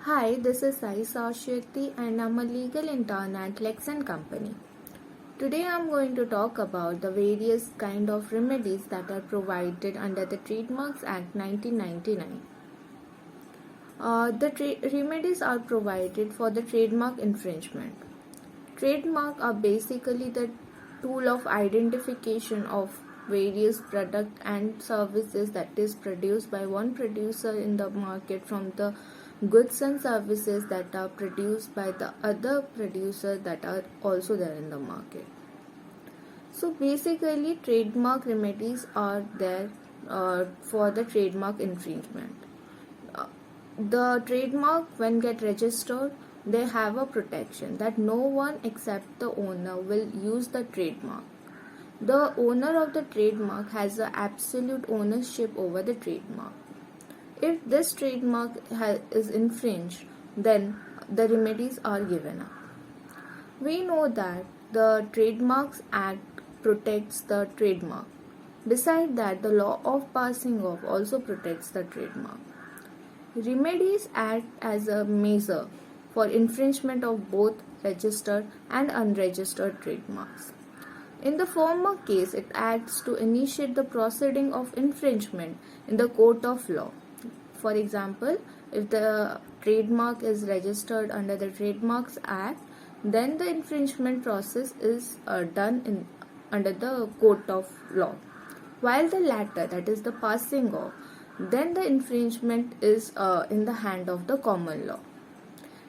Hi, this is Sai Sashwati and I'm a legal intern at Lex & Company. Today I'm going to talk about the various kind of remedies that are provided under the Trademarks Act 1999. The remedies are provided for the trademark infringement. Trademark are basically the tool of identification of various products and services that is produced by one producer in the market from the goods and services that are produced by the other producers that are also there in the market. So basically trademark remedies are there for the trademark infringement. The trademark when get registered, they have a protection that no one except the owner will use the trademark. The owner of the trademark has the absolute ownership over the trademark. If this trademark is infringed, then the remedies are given up. We know that the Trademarks Act protects the trademark. Besides that, the law of passing off also protects the trademark. Remedies act as a measure for infringement of both registered and unregistered trademarks. In the former case, it acts to initiate the proceeding of infringement in the court of law. For example, if the trademark is registered under the Trademarks Act, then the infringement process is done under the court of law. While the latter, that is the passing off, then the infringement is in the hand of the common law.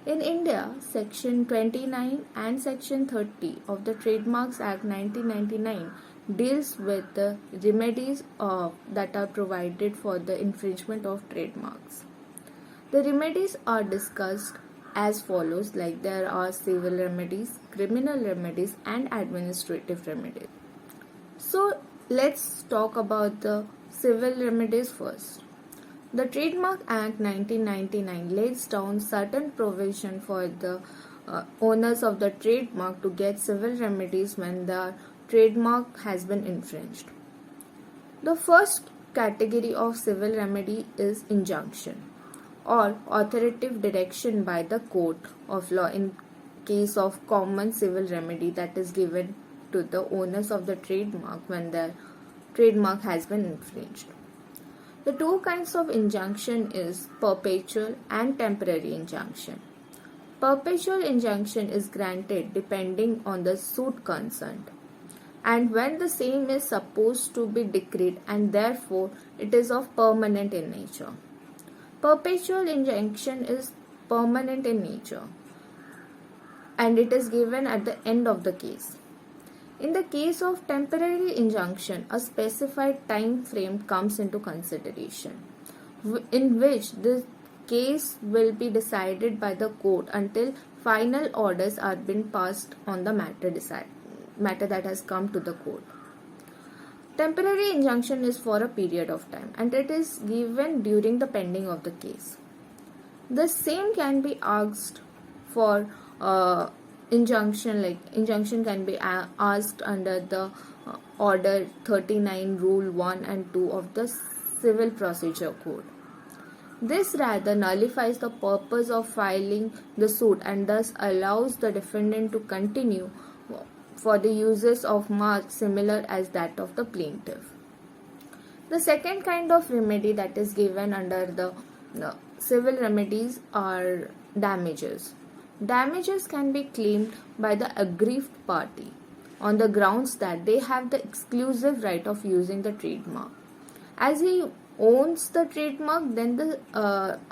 In India, Section 29 and Section 30 of the Trademarks Act 1999 deals with the remedies that are provided for the infringement of trademarks. The remedies are discussed as follows, like there are civil remedies, criminal remedies and administrative remedies. So let's talk about the civil remedies first. The Trademark Act 1999 lays down certain provision for the owners of the trademark to get civil remedies when the trademark has been infringed. The first category of civil remedy is injunction or authoritative direction by the court of law in case of common civil remedy that is given to the owners of the trademark when their trademark has been infringed. The two kinds of injunction is perpetual and temporary injunction. Perpetual injunction is granted depending on the suit concerned and when the same is supposed to be decreed and therefore it is of permanent in nature. Perpetual injunction is permanent in nature and it is given at the end of the case. In the case of temporary injunction, a specified time frame comes into consideration, in which the case will be decided by the court until final orders are being passed on the matter that has come to the court. Temporary injunction is for a period of time and it is given during the pending of the case. The same can be asked for injunction can be asked under the order 39 rule 1 and 2 of the civil procedure code. This rather nullifies the purpose of filing the suit and thus allows the defendant to continue for the uses of marks similar as that of the plaintiff. The second kind of remedy that is given under the civil remedies are damages. Damages can be claimed by the aggrieved party on the grounds that they have the exclusive right of using the trademark. As he owns the trademark, then the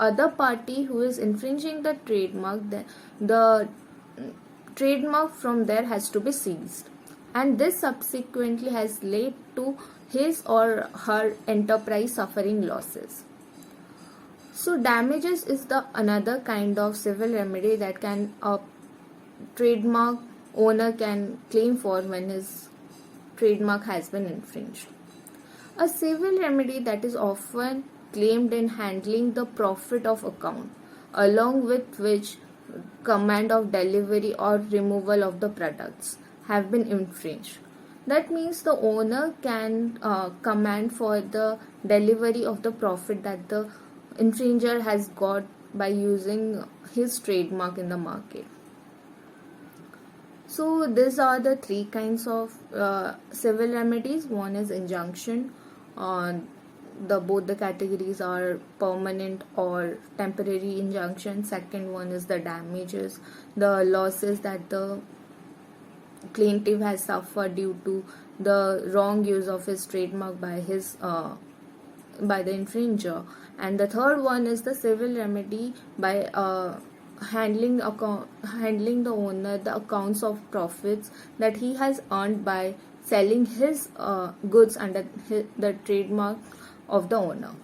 other party who is infringing the trademark, the trademark from there has to be seized. And this subsequently has led to his or her enterprise suffering losses. So damages is the another kind of civil remedy that can a trademark owner can claim for when his trademark has been infringed. A civil remedy that is often claimed in handling the profit of account, along with which command of delivery or removal of the products have been infringed. That means the owner can command for the delivery of the profit that the infringer has got by using his trademark in the market. So these are the three kinds of civil remedies. One is injunction. Both the categories are permanent or temporary injunction. Second one is the damages, the losses that the plaintiff has suffered due to the wrong use of his trademark by the infringer. And the third one is the civil remedy by handling the owner the accounts of profits that he has earned by selling his goods under the trademark of the owner.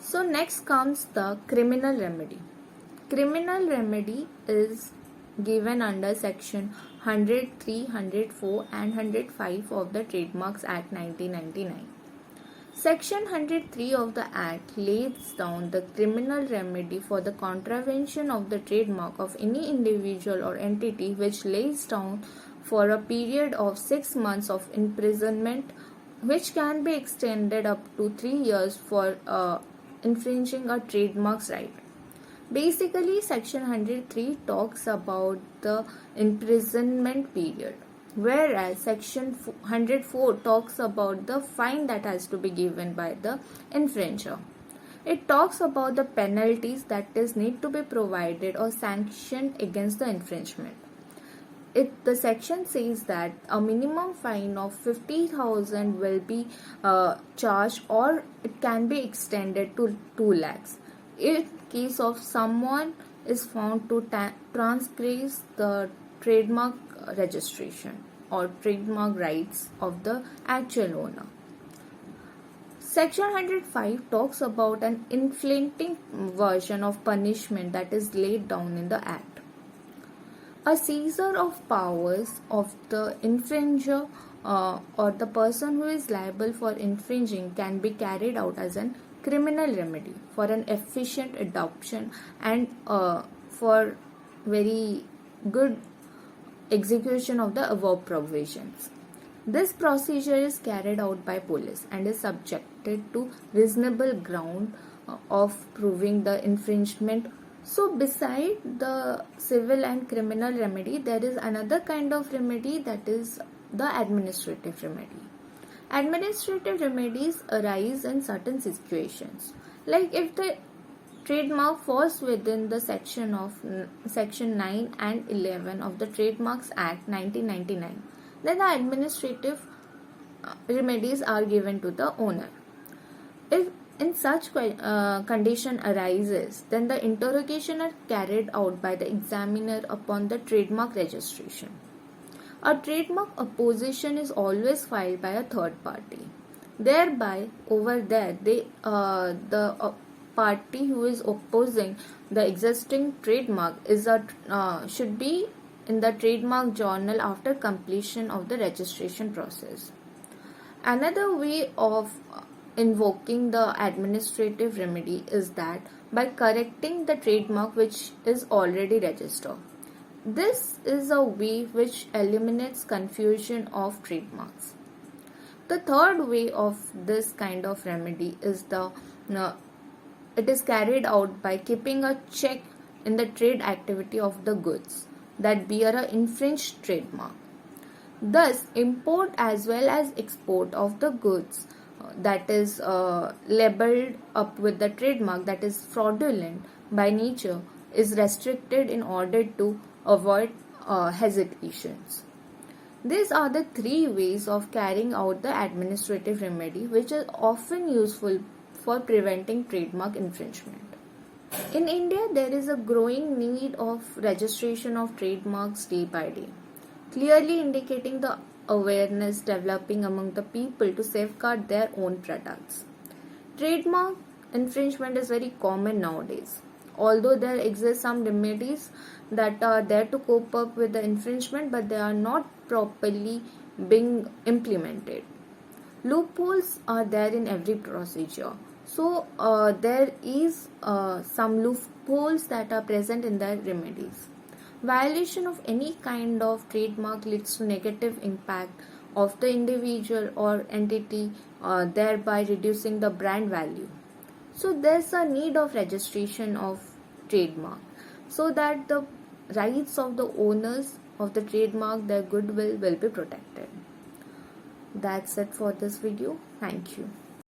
So next comes the criminal remedy. Criminal remedy is given under section 103, 104 and 105 of the Trademarks Act 1999. Section 103 of the Act lays down the criminal remedy for the contravention of the trademark of any individual or entity which lays down for a period of 6 months of imprisonment, which can be extended up to 3 years for infringing a trademark's right. Basically, section 103 talks about the imprisonment period, whereas section 104 talks about the fine that has to be given by the infringer. It talks about the penalties that is need to be provided or sanctioned against the infringement. The section says that a minimum fine of 50,000 will be charged, or it can be extended to 2 lakhs in case of someone is found to transgress the trademark registration or trademark rights of the actual owner. Section 105 talks about an inflating version of punishment that is laid down in the Act. A seizure of powers of the infringer or the person who is liable for infringing can be carried out as an criminal remedy for an efficient adoption and for very good execution of the above provisions. This procedure is carried out by police and is subjected to reasonable ground of proving the infringement. So beside the civil and criminal remedy, there is another kind of remedy, that is the administrative remedy. Administrative remedies arise in certain situations, like if the trademark falls within the section 9 and 11 of the Trademarks Act 1999, then the administrative remedies are given to the owner. If in such condition arises, then the interrogation are carried out by the examiner upon the trademark registration. A trademark opposition is always filed by a third party. Thereby, over there, the party who is opposing the existing trademark should be in the trademark journal after completion of the registration process. Another way of invoking the administrative remedy is that by correcting the trademark which is already registered. This is a way which eliminates confusion of trademarks. The third way of this kind of remedy is it is carried out by keeping a check in the trade activity of the goods that bear an infringed trademark. Thus, import as well as export of the goods that is labeled up with the trademark that is fraudulent by nature is restricted in order to avoid hesitations. These are the 3 ways of carrying out the administrative remedy, which is often useful for preventing trademark infringement. In India, there is a growing need of registration of trademarks day by day, clearly indicating the awareness developing among the people to safeguard their own products. Trademark infringement is very common nowadays. Although there exist some remedies that are there to cope up with the infringement, but they are not properly being implemented. Loopholes are there in every procedure. So there is some loopholes that are present in the remedies. Violation of any kind of trademark leads to negative impact of the individual or entity, thereby reducing the brand value. So there's a need of registration of trademark so that the rights of the owners of the trademark, their goodwill will be protected. That's it for this video. Thank you.